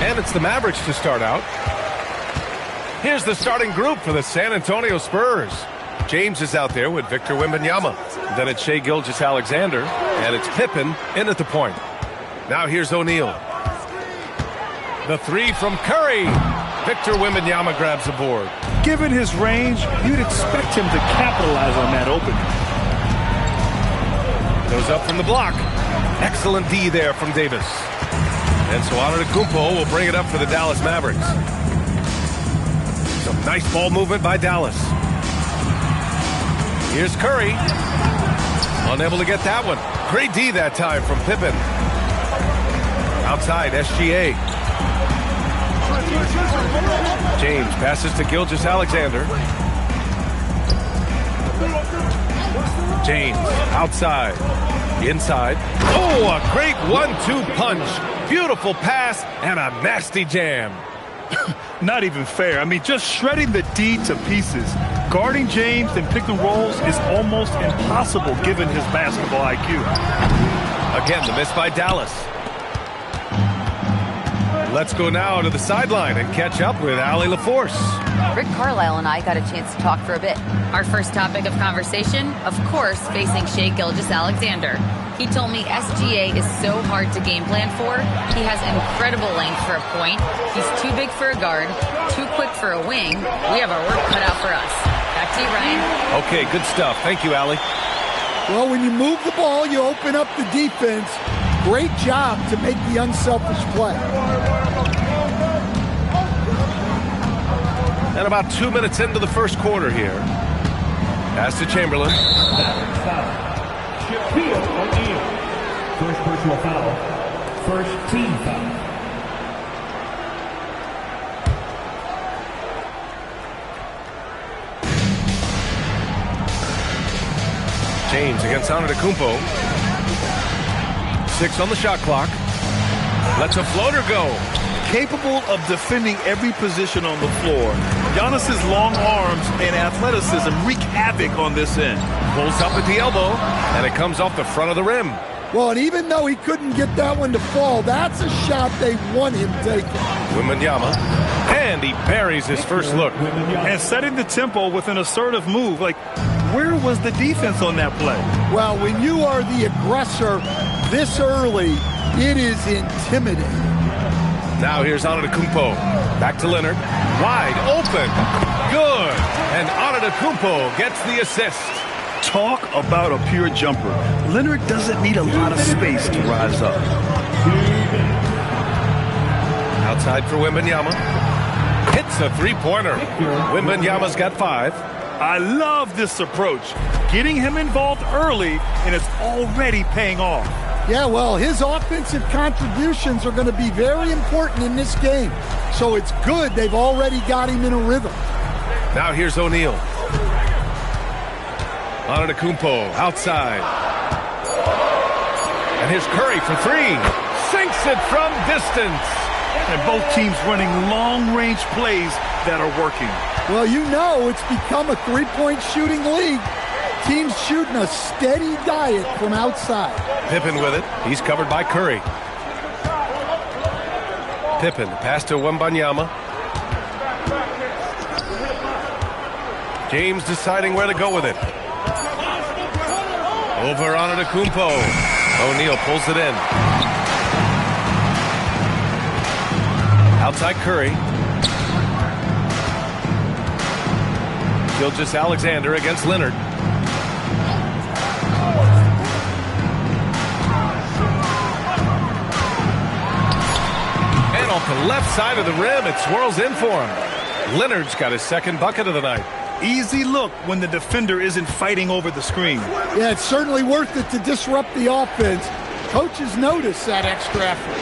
And it's the Mavericks to start out. Here's the starting group for the San Antonio Spurs. James is out there with Victor Wembanyama. Then it's Shai Gilgeous-Alexander, and it's Pippen in at the point. Now here's O'Neal. The three from Curry. Victor Wembanyama grabs the board. Given his range, you'd expect him to capitalize on that opening. Goes up from the block. Excellent D there from Davis. And so Antetokounmpo will bring it up for the Dallas Mavericks. Some nice ball movement by Dallas. Here's Curry. Unable to get that one. Great D that time from Pippen. Outside, SGA. James passes to Gilgeous-Alexander. James outside. Inside. Oh, a great 1-2 punch. Beautiful pass and a nasty jam. Not even fair. I mean, just shredding the D to pieces. Guarding James and pick and rolls is almost impossible given his basketball IQ. Again, the miss by Dallas. Let's go now to the sideline and catch up with Allie LaForce. Rick Carlisle and I got a chance to talk for a bit. Our first topic of conversation, of course, facing Shai Gilgeous-Alexander. He told me SGA is so hard to game plan for. He has incredible length for a point. He's too big for a guard, too quick for a wing. We have our work cut out for us. Back to you, Ryan. Okay, good stuff. Thank you, Allie. Well, when you move the ball, you open up the defense. Great job to make the unselfish play. And about 2 minutes into the first quarter here. Pass to Chamberlain. Shaquille O'Neal. First personal foul. First team foul. James against Antetokounmpo. 6 on the shot clock. Lets a floater go. Capable of defending every position on the floor. Giannis's long arms and athleticism wreak havoc on this end. Pulls up at the elbow, and it comes off the front of the rim. Well, and even though he couldn't get that one to fall, that's a shot they want him taking. Wembanyama, and he buries his first look. And setting the tempo with an assertive move. Like, where was the defense on that play? Well, when you are the aggressor this early, it is intimidating. Now here's Antetokounmpo. Back to Leonard. Wide open. Good. And Antetokounmpo gets the assist. Talk about a pure jumper. Leonard doesn't need a lot of space to rise up. Outside for Wembanyama. Hits a three-pointer. Wembanyama's got 5. I love this approach. Getting him involved early, and it's already paying off. Yeah, well, his offensive contributions are going to be very important in this game. So it's good they've already got him in a rhythm. Now here's O'Neal. Antetokounmpo outside. And here's Curry for 3. Sinks it from distance. And both teams running long-range plays that are working. Well, you know it's become a three-point shooting league. Teams shooting a steady diet from outside. Pippen with it. He's covered by Curry. Pippen, pass to Wembanyama. James deciding where to go with it. Over Antetokounmpo. O'Neal pulls it in. Outside Curry. Gilgeous-Alexander against Leonard. And off the left side of the rim, it swirls in for him. Leonard's got his second bucket of the night. Easy look when the defender isn't fighting over the screen. Yeah, it's certainly worth it to disrupt the offense. Coaches notice that extra effort.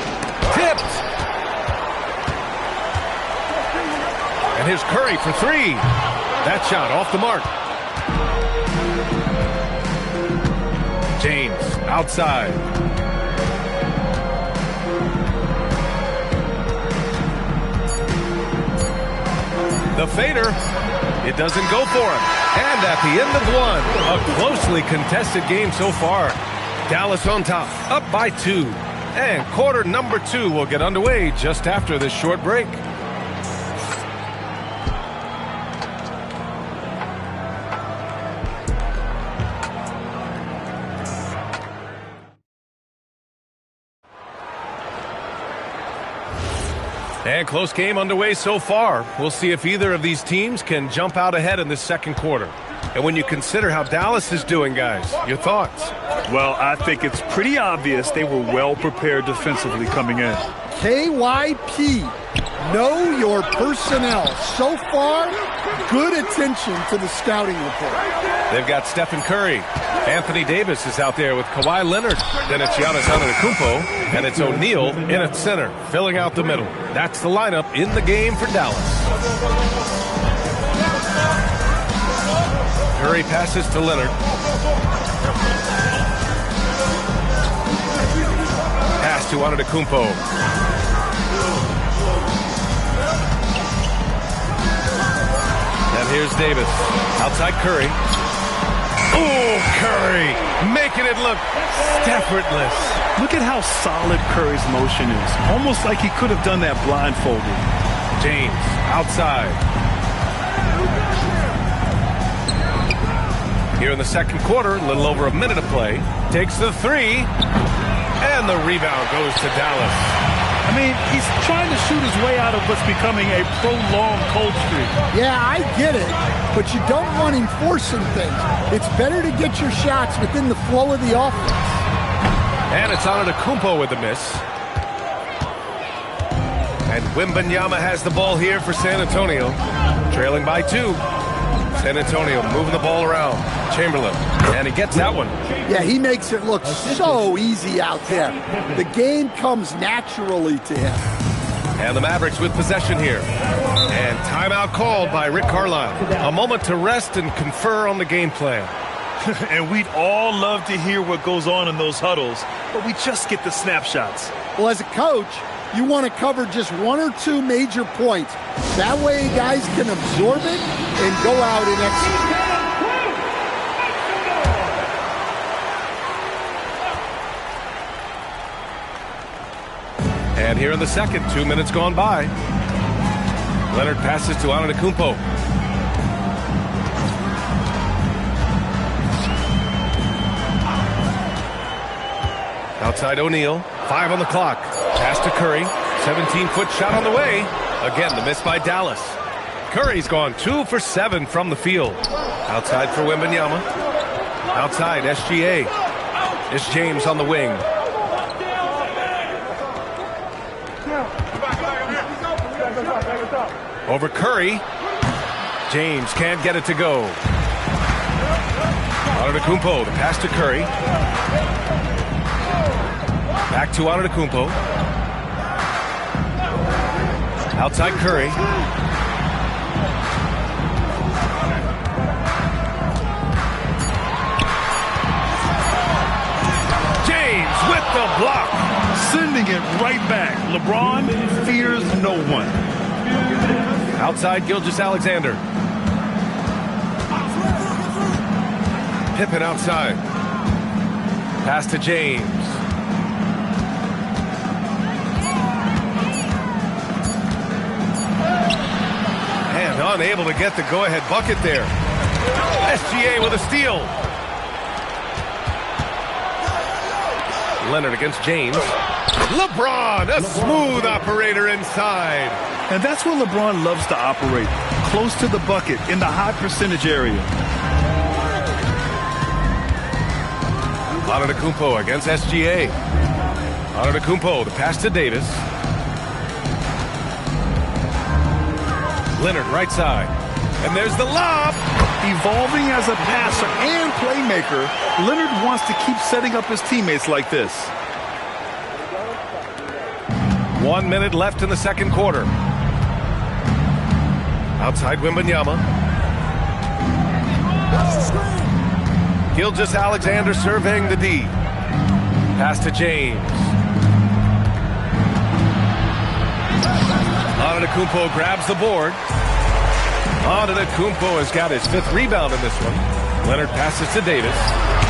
Tipped. And here's Curry for 3. That shot off the mark. James outside. The fader. It doesn't go for him. And at the end of one, a closely contested game so far. Dallas on top, up by 2. And quarter number 2 will get underway just after this short break. And close game underway so far. We'll see if either of these teams can jump out ahead in this second quarter. And when you consider how Dallas is doing, guys, your thoughts? Well, I think it's pretty obvious they were well prepared defensively coming in. KYP, know your personnel. So far, good attention to the scouting report. They've got Stephen Curry. Anthony Davis is out there with Kawhi Leonard. Then it's Giannis Antetokounmpo, and it's O'Neal in at center, filling out the middle. That's the lineup in the game for Dallas. Curry passes to Leonard. Pass to Antetokounmpo. And here's Davis. Outside Curry. Oh, Curry making it look effortless. Look at how solid Curry's motion is. Almost like he could have done that blindfolded. James outside. Here in the second quarter, a little over a minute of play. Takes the 3. And the rebound goes to Dallas. I mean, he's trying to shoot his way out of what's becoming a prolonged cold streak. Yeah, I get it, but you don't want him forcing things. It's better to get your shots within the flow of the offense. And it's Antetokounmpo with the miss. And Wembanyama has the ball here for San Antonio. Trailing by 2. San Antonio moving the ball around. Chamberlain, and he gets that one. Yeah, he makes it look so easy out there. The game comes naturally to him. And the Mavericks with possession here. And timeout called by Rick Carlisle. A moment to rest and confer on the game plan. And we'd all love to hear what goes on in those huddles, but we just get the snapshots. Well, as a coach, you want to cover just 1 or 2 major points. That way guys can absorb it and go out and execute. And here in the second, 2 minutes gone by. Leonard passes to Antetokounmpo. Outside O'Neal, 5 on the clock. Pass to Curry, 17-foot shot on the way. Again, the miss by Dallas. Curry's gone 2 for 7 from the field. Outside for Wembanyama. Outside, SGA. It's James on the wing. Over Curry. James can't get it to go. Antetokounmpo, the pass to Curry. Back to Antetokounmpo. Outside Curry. James with the block. Sending it right back. LeBron fears no one. Outside Gilgeous-Alexander. Pippen outside. Pass to James. And unable to get the go-ahead bucket there. SGA with a steal. Leonard against James. LeBron, a smooth operator inside. And that's where LeBron loves to operate. Close to the bucket in the high percentage area. Antetokounmpo against SGA. Antetokounmpo, the pass to Davis. Leonard right side. And there's the lob. Evolving as a passer and playmaker, Leonard wants to keep setting up his teammates like this. 1 minute left in the second quarter. Outside Wembanyama. Gilgeous-Alexander surveying the D. Pass to James. Antetokounmpo grabs the board. Antetokounmpo has got his 5th rebound in this one. Leonard passes to Davis.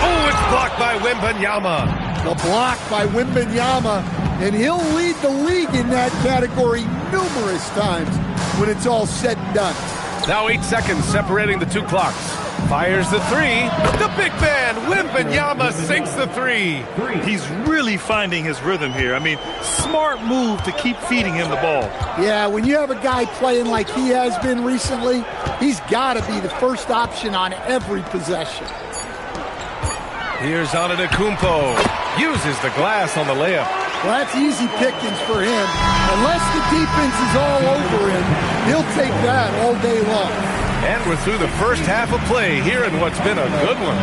Oh, it's blocked by Wembanyama. The block by Wembanyama, and he'll lead the league in that category numerous times when it's all said and done. Now 8 seconds separating the two clocks. Fires the three. The big man, Wembanyama, sinks the three. He's really finding his rhythm here. I mean, smart move to keep feeding him the ball. Yeah, when you have a guy playing like he has been recently, he's got to be the first option on every possession. Here's Antetokounmpo. Uses the glass on the layup. Well, that's easy pickings for him. Unless the defense is all over him, he'll take that all day long. And we're through the first half of play here in what's been a good one.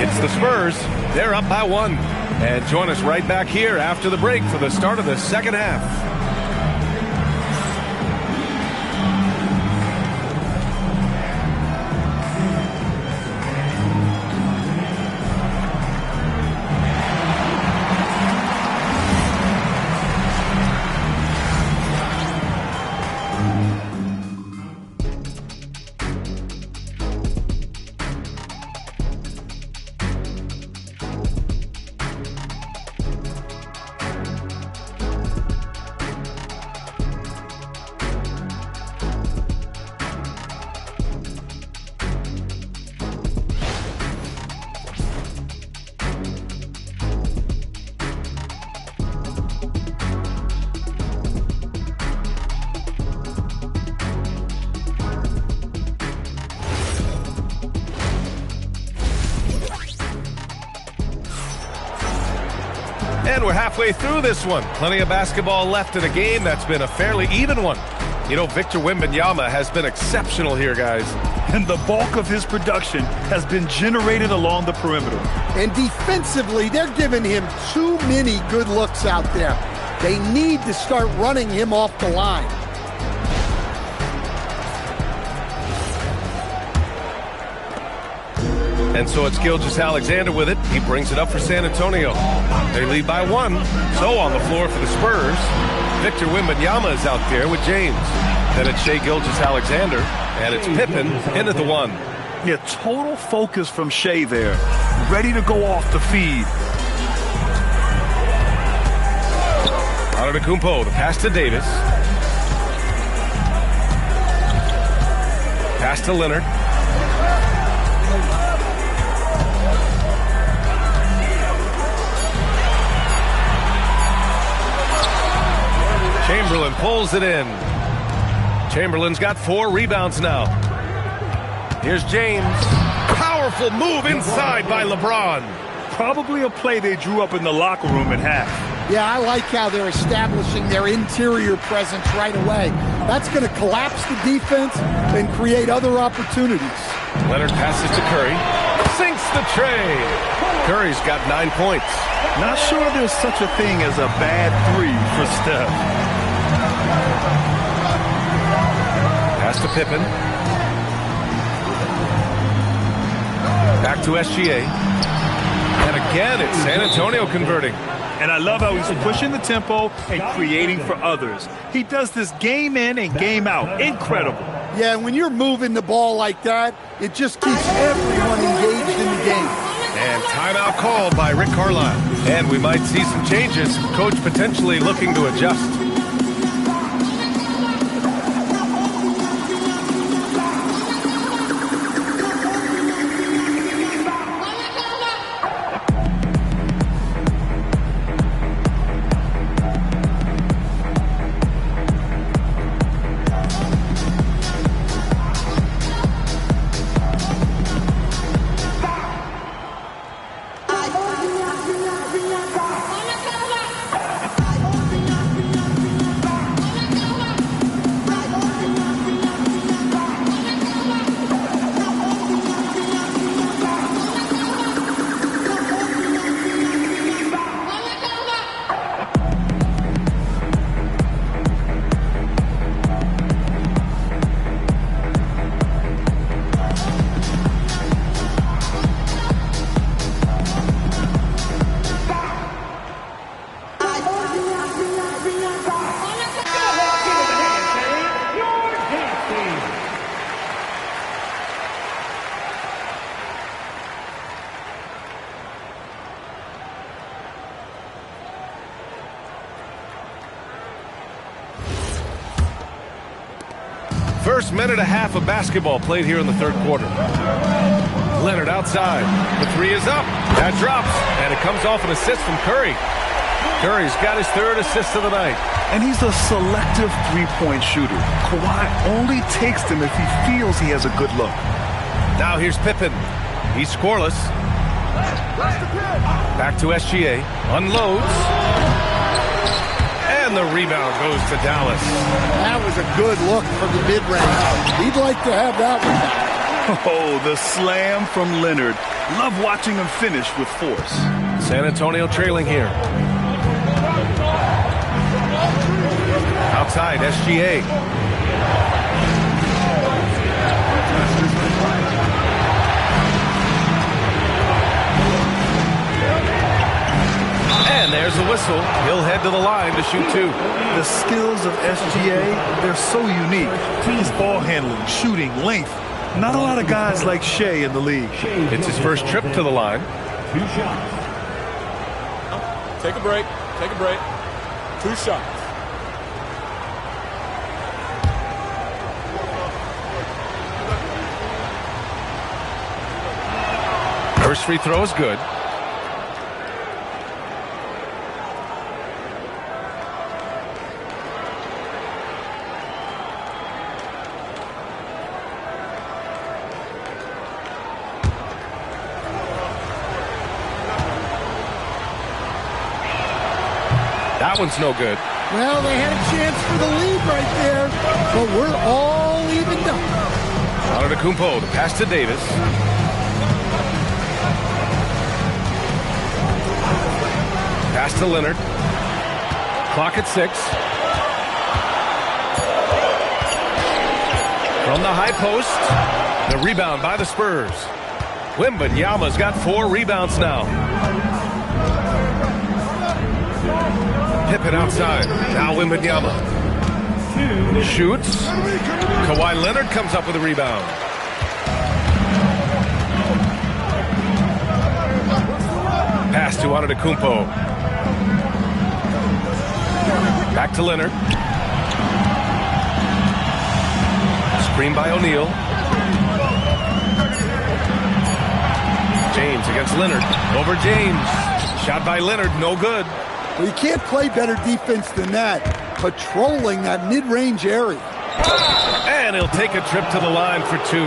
It's the Spurs. They're up by 1. And join us right back here after the break for the start of the second half. And we're halfway through this one. Plenty of basketball left in a game that's been a fairly even one. You know, Victor Wembanyama has been exceptional here, guys. And the bulk of his production has been generated along the perimeter. And defensively, they're giving him too many good looks out there. They need to start running him off the line. And so it's Gilgeous-Alexander with it. He brings it up for San Antonio. They lead by 1. So on the floor for the Spurs, Victor Wembanyama is out there with James. Then it's Shai Gilgeous-Alexander, and it's Pippen into the 1. Yeah, total focus from Shai there. Ready to go off the feed. Antetokounmpo, the pass to Davis. Pass to Leonard. Chamberlain pulls it in. Chamberlain's got 4 rebounds now. Here's James. Powerful move inside by LeBron. Probably a play they drew up in the locker room at half. Yeah, I like how they're establishing their interior presence right away. That's going to collapse the defense and create other opportunities. Leonard passes to Curry. Sinks the tray. Curry's got 9 points. Not sure there's such a thing as a bad 3 for Steph. Pass to Pippen. Back to SGA. And again, it's San Antonio converting. And I love how he's pushing the tempo and creating for others. He does this game in and game out. Incredible. Yeah, when you're moving the ball like that, it just keeps everyone engaged in the game. And timeout called by Rick Carlisle. And we might see some changes. Coach potentially looking to adjust. First minute and a half of basketball played here in the third quarter. Leonard outside. The three is up. That drops, and it comes off an assist from Curry. Curry's got his third assist of the night. And he's a selective three-point shooter. Kawhi only takes them if he feels he has a good look. Now here's Pippen. He's scoreless. Back to SGA. Unloads. And the rebound goes to Dallas. That was a good look from the mid-range. He'd like to have that one back. Oh, the slam from Leonard. Love watching him finish with force. San Antonio trailing here. Outside, SGA. And there's the whistle. He'll head to the line to shoot two. The skills of SGA, they're so unique. His ball handling, shooting, length. Not a lot of guys like Shea in the league. It's his first trip to the line. 2 shots. Take a break. Take a break. 2 shots. First free throw is good. That one's no good. Well, they had a chance for the lead right there, but we're all evened up. Antetokounmpo, the pass to Davis. Pass to Leonard. Clock at 6. From the high post, the rebound by the Spurs. Wembanyama's got 4 rebounds now. Pippen outside. Now Wembanyama. Shoots. Kawhi Leonard comes up with a rebound. Pass to Antetokounmpo. Back to Leonard. Screen by O'Neal. James against Leonard. Over James. Shot by Leonard. No good. Well, you can't play better defense than that. Patrolling that mid-range area. And he'll take a trip to the line for 2.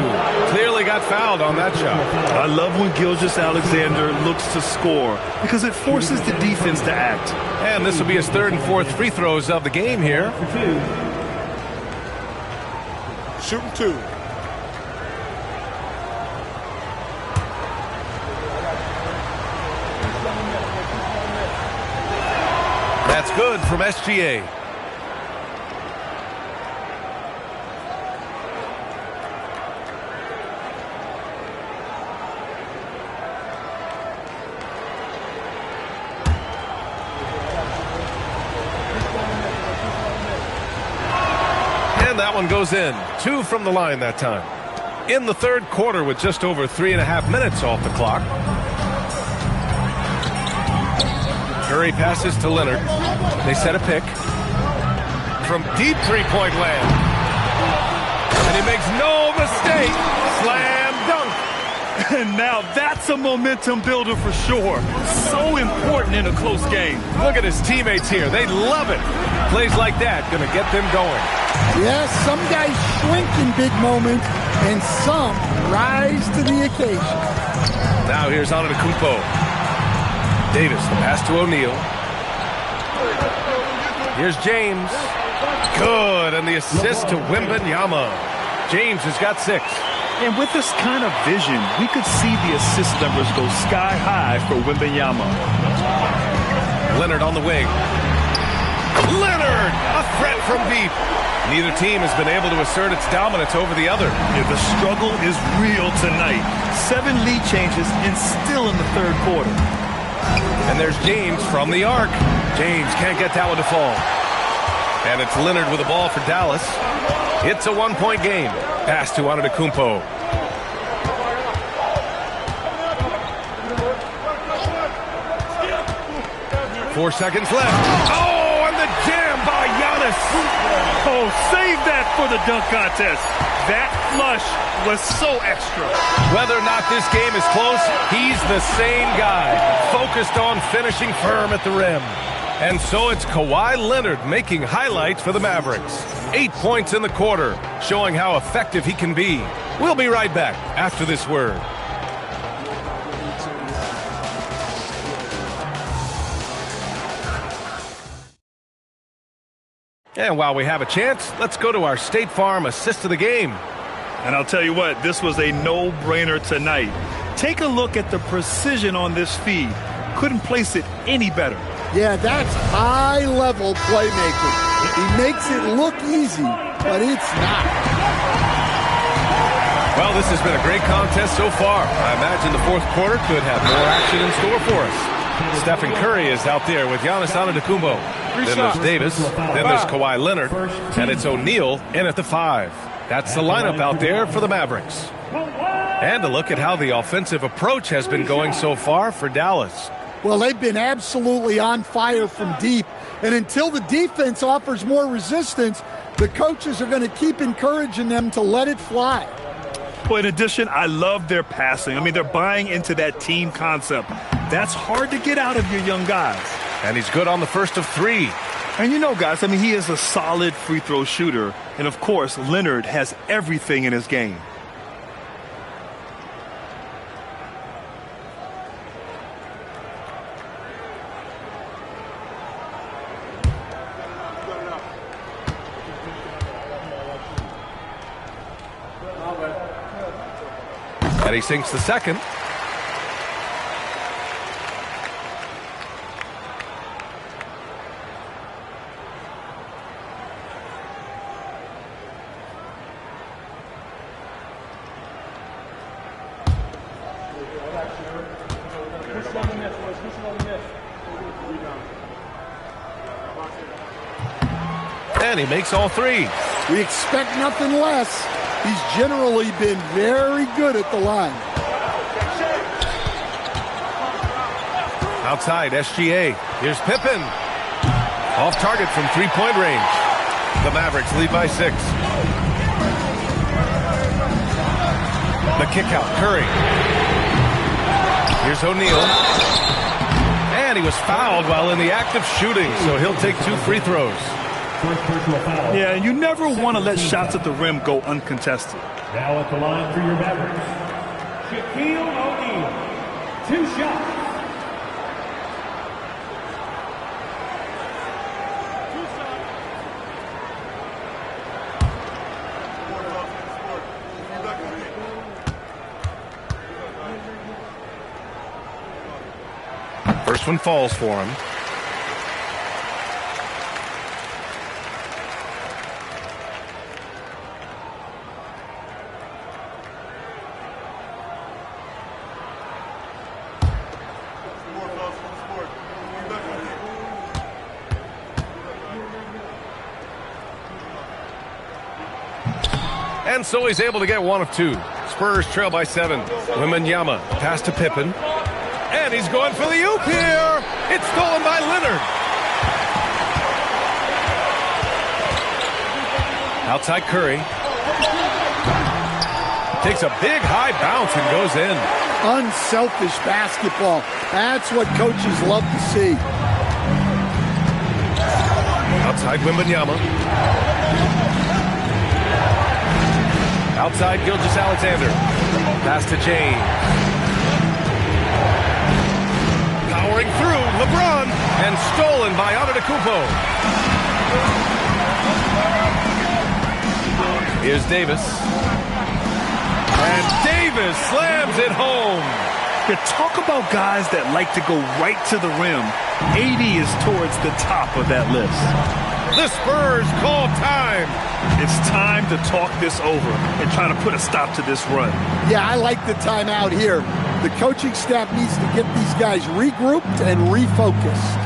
Clearly got fouled on that shot. I love when Gilgeous-Alexander looks to score because it forces the defense to act. And this will be his 3rd and 4th free throws of the game here. Shooting 2. That's good from SGA. And that one goes in. 2 from the line that time. In the third quarter with just over 3.5 minutes off the clock. Curry passes to Leonard. They set a pick. From deep three-point land. And he makes no mistake. Slam dunk. And now that's a momentum builder for sure. So important in a close game. Look at his teammates here. They love it. Plays like that going to get them going. Yes, some guys shrink in big moments, and some rise to the occasion. Now here's Antetokounmpo. Davis, the pass to O'Neal. Here's James. Good, and the assist to Wembanyama. James has got 6. And with this kind of vision, we could see the assist numbers go sky high for Wembanyama. Leonard on the wing. Leonard, a threat from deep. Neither team has been able to assert its dominance over the other. Yeah, the struggle is real tonight. 7 lead changes and still in the third quarter. And there's James from the arc. James can't get that one to fall. And it's Leonard with the ball for Dallas. It's a 1-point game. Pass to Antetokounmpo. "4 seconds left. Oh, and the jam by Giannis. Giannis. Oh, save that for the dunk contest. That flush was so extra. Whether or not this game is close, he's the same guy, focused on finishing firm at the rim. And so it's Kawhi Leonard making highlights for the Mavericks. 8 points in the quarter, showing how effective he can be. We'll be right back after this word. And while we have a chance, let's go to our State Farm assist of the game. And I'll tell you what, this was a no-brainer tonight. Take a look at the precision on this feed. Couldn't place it any better. Yeah, that's high-level playmaking. He makes it look easy, but it's not. Well, this has been a great contest so far. I imagine the fourth quarter could have more action in store for us. Stephen Curry is out there with Giannis Antetokounmpo. Then there's Davis. Then there's Kawhi Leonard. And it's O'Neal in at the 5. That's the lineup out there for the Mavericks. And a look at how the offensive approach has been going so far for Dallas. Well, they've been absolutely on fire from deep. And until the defense offers more resistance, the coaches are going to keep encouraging them to let it fly. Well, in addition, I love their passing. I mean, they're buying into that team concept. That's hard to get out of your young guys. And he's good on the first of 3. And you know, guys, I mean, he is a solid free throw shooter. And, of course, Leonard has everything in his game. And he sinks the second. And he makes all 3. We expect nothing less. He's generally been very good at the line. Outside, SGA. Here's Pippen. Off target from three-point range. The Mavericks lead by 6. The kick out, Curry. Here's O'Neal. And he was fouled while in the act of shooting, so he'll take 2 free throws. Yeah, and you never want to let shots at the rim go uncontested. Now at the line for your Mavericks, Shaquille O'Neal. 2 shots. First one falls for him. And so he's able to get 1 of 2. Spurs trail by 7. Wembanyama pass to Pippen. And he's going for the oop here. It's stolen by Leonard. Outside Curry. Takes a big high bounce and goes in. Unselfish basketball. That's what coaches love to see. Outside Wembanyama. Outside Gilgeous-Alexander. Pass to James. Powering through LeBron and stolen by Antetokounmpo. Here's Davis. And Davis slams it home. You talk about guys that like to go right to the rim. AD is towards the top of that list. The Spurs call time. It's time to talk this over and try to put a stop to this run. Yeah, I like the timeout here. The coaching staff needs to get these guys regrouped and refocused.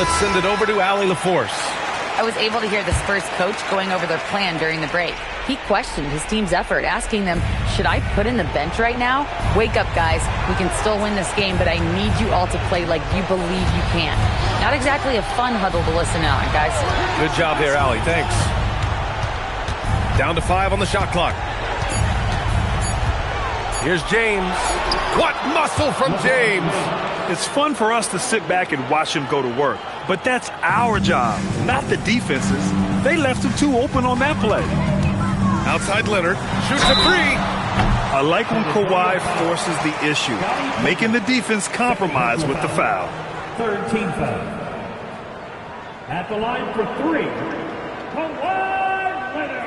let's send it over to Allie LaForce. I was able to hear the Spurs coach going over their plan during the break. He questioned his team's effort, asking them, should I put in the bench right now? Wake up, guys. We can still win this game, but I need you all to play like you believe you can. Not exactly a fun huddle to listen on, guys. Good job there, Allie. Thanks. Down to 5 on the shot clock. Here's James. What muscle from James! It's fun for us to sit back and watch him go to work, but that's our job, not the defense's. They left him too open on that play. Outside Leonard, shoots a three. I like when Kawhi forces the issue, making the defense compromise with the foul. Third team foul. At the line for 3, Kawhi Leonard.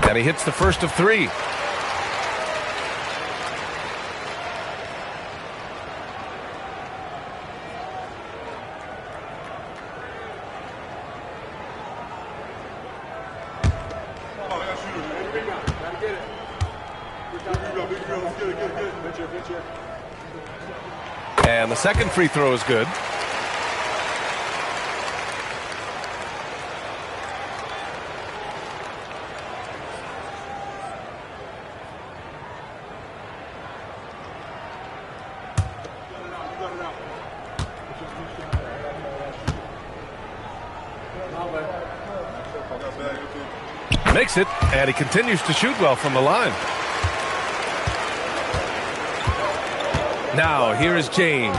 And he hits the first of 3. And the second free throw is good. Makes it, and he continues to shoot well from the line. Now, here is James.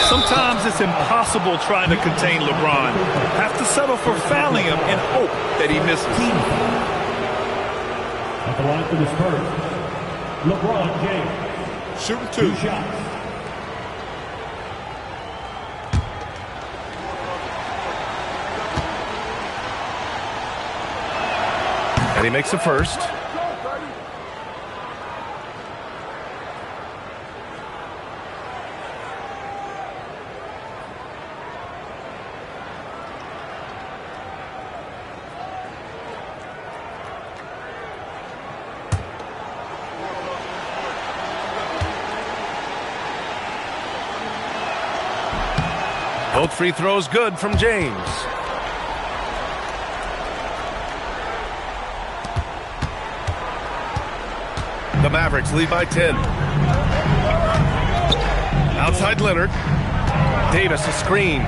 Sometimes it's impossible trying to contain LeBron. Have to settle for fouling him and hope that he misses. At the line for the Spurs, LeBron James. Shooting 2 2. shots. And he makes the first. Both free throws good from James. The Mavericks lead by 10. Outside Leonard. Davis a screen.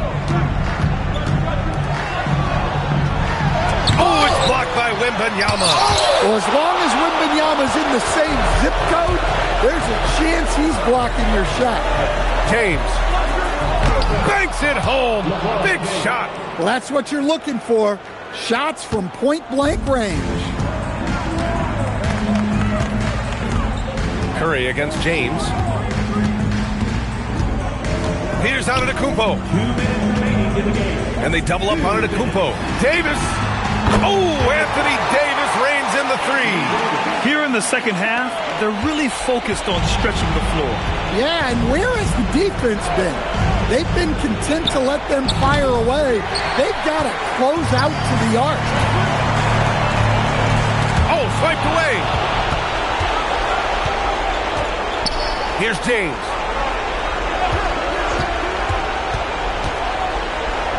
Oh, it's blocked by Wembanyama. Well, as long as Wembanyama's in the same zip code, there's a chance he's blocking your shot. James banks it home. Big shot. Well, that's what you're looking for. Shots from point-blank range. Curry against James. Here's Antetokounmpo. 2 minutes remaining in the game. And they double up on Antetokounmpo. Davis. Oh, Anthony Davis reigns in the 3. Here in the second half, they're really focused on stretching the floor. Yeah, and where has the defense been? They've been content to let them fire away. They've got to close out to the arc. Oh, swiped away. Here's James.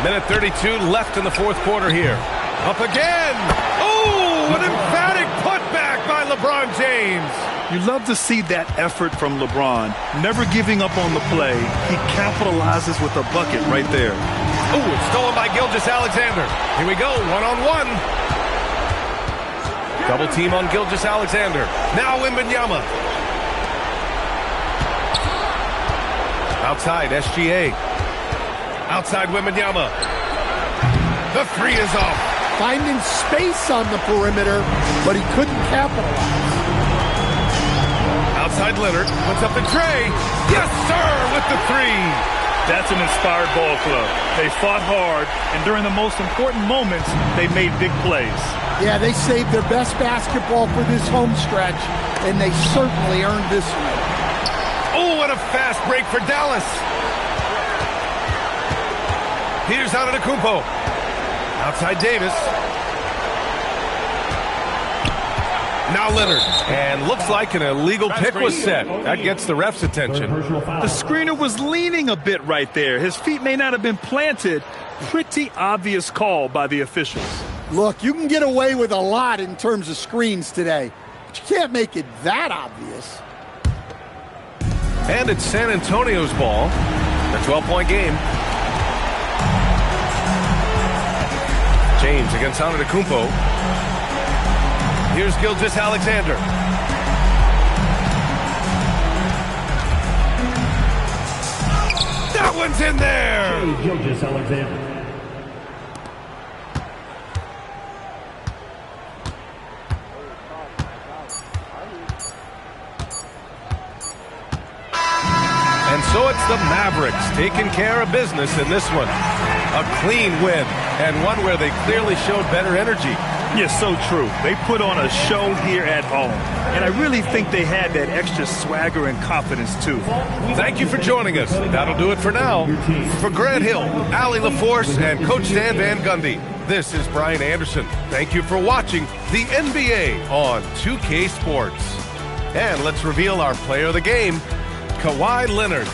Minute 32 left in the fourth quarter here. Up again. Oh, an emphatic putback by LeBron James. You love to see that effort from LeBron, never giving up on the play. He capitalizes with a bucket right there. Oh, it's stolen by Gilgeous-Alexander. Here we go, one-on-one. Double team on Gilgeous-Alexander. Now Wembanyama. Outside, SGA. Outside Wembanyama. The 3 is off. Finding space on the perimeter, but he couldn't capitalize. Outside Leonard, puts up the tray. Yes, sir, with the 3. That's an inspired ball club. They fought hard, and during the most important moments, they made big plays. Yeah, they saved their best basketball for this home stretch, and they certainly earned this one. Oh, what a fast break for Dallas. Here's Antetokounmpo. Outside Davis. Now Leonard. And looks like an illegal pick was set. That gets the ref's attention. The screener was leaning a bit right there. His feet may not have been planted. Pretty obvious call by the officials. Look, you can get away with a lot in terms of screens today, but you can't make it that obvious. And it's San Antonio's ball. A 12-point game. James against Antetokounmpo. Here's Gilgeous-Alexander. That one's in there! Gilgeous-Alexander. And so it's the Mavericks taking care of business in this one. A clean win, and one where they clearly showed better energy. Yeah, so true. They put on a show here at home. And I really think they had that extra swagger and confidence, too. Thank you for joining us. That'll do it for now. For Grant Hill, Allie LaForce, and Coach Dan Van Gundy, this is Brian Anderson. Thank you for watching the NBA on 2K Sports. And let's reveal our player of the game, Kawhi Leonard.